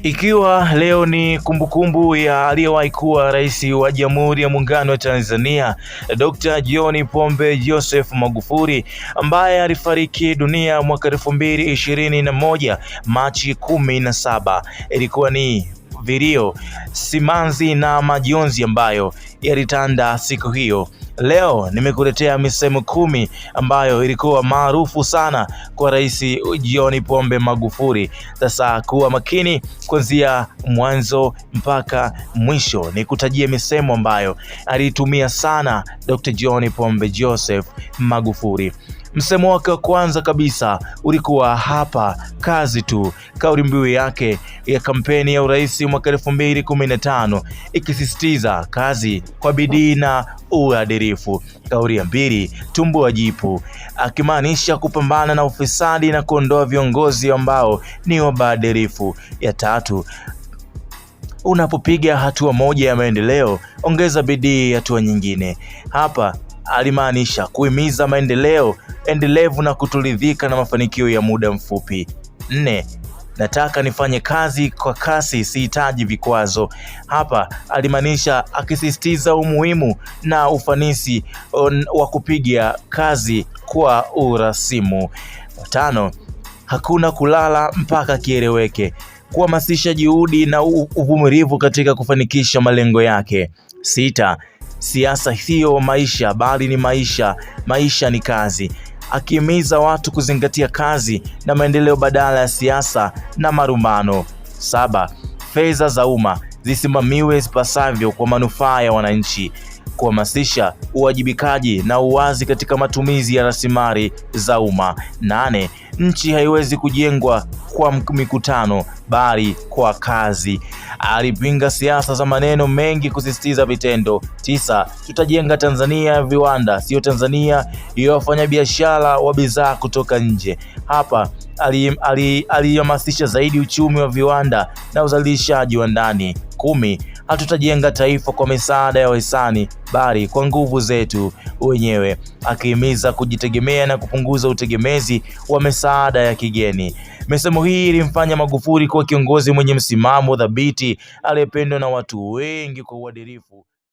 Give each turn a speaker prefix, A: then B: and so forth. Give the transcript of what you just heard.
A: Ikiwa leo ni kumbukumbu ya aliyewahi kuwa rais wa Jamhuri ya Muungano wa Tanzania, Dr. John Pombe Joseph Magufuli, ambaye alifariki dunia mwaka 2021 Machi 17. Ilikuwa ni vilio, simanzi na majonzi ambayo yalitanda siku hiyo. Leo nimekuletea misemo 10 ambayo ilikuwa maarufu sana kwa Rais John Pombe Magufuli. Sasa kuwa makini kuanzia mwanzo mpaka mwisho, nikutajie misemo ambayo alitumia sana Dr. John Pombe Joseph Magufuli. Msemo wake wa kwanza kabisa ulikuwa hapa kazi tu, kauli mbiu yake ya kampeni ya urais mwaka 2015 ikisisitiza kazi kwa bidii na uadilifu. Kauli ya pili, tumbua jipu, akimaanisha kupambana na ufisadi na kuondoa viongozi ambao ni wabadhirifu. Ya tatu, unapopiga hatua moja ya maendeleo, ongeza bidii hatua nyingine. Hapa alimaanisha kuhimiza maendeleo endelevu na kutoridhika na mafanikio ya muda mfupi. 4, nataka nifanye kazi kwa kasi, sihitaji vikwazo. Hapa alimaanisha akisisitiza umuhimu na ufanisi wa kupiga kazi kwa urasimu. 5, hakuna kulala mpaka kieleweke, kuhamasisha juhudi na uvumilivu katika kufanikisha malengo yake. 6, siasa sio maisha bali ni maisha, maisha ni kazi, akihimiza watu kuzingatia kazi na maendeleo badala ya siasa na marumbano. 7, fedha za umma zisimamiwe zipasavyo kwa manufaa ya wananchi, kuhamasisha uwajibikaji na uwazi katika matumizi ya rasilimali za umma. 8, nchi haiwezi kujengwa kwa mikutano bali kwa kazi, alipinga siasa za maneno mengi kusisitiza vitendo. 9, tutajenga Tanzania ya viwanda, sio Tanzania ya wafanyabiashara wa bidhaa kutoka nje. Hapa alihamasisha zaidi uchumi wa viwanda na uzalishaji wa ndani. 10, hatutajenga taifa kwa misaada ya wahisani bali kwa nguvu zetu wenyewe, akihimiza kujitegemea na kupunguza utegemezi wa misaada ya kigeni. Misemo hii ilimfanya Magufuli kuwa kiongozi mwenye msimamo thabiti aliyependwa na watu wengi kwa uadilifu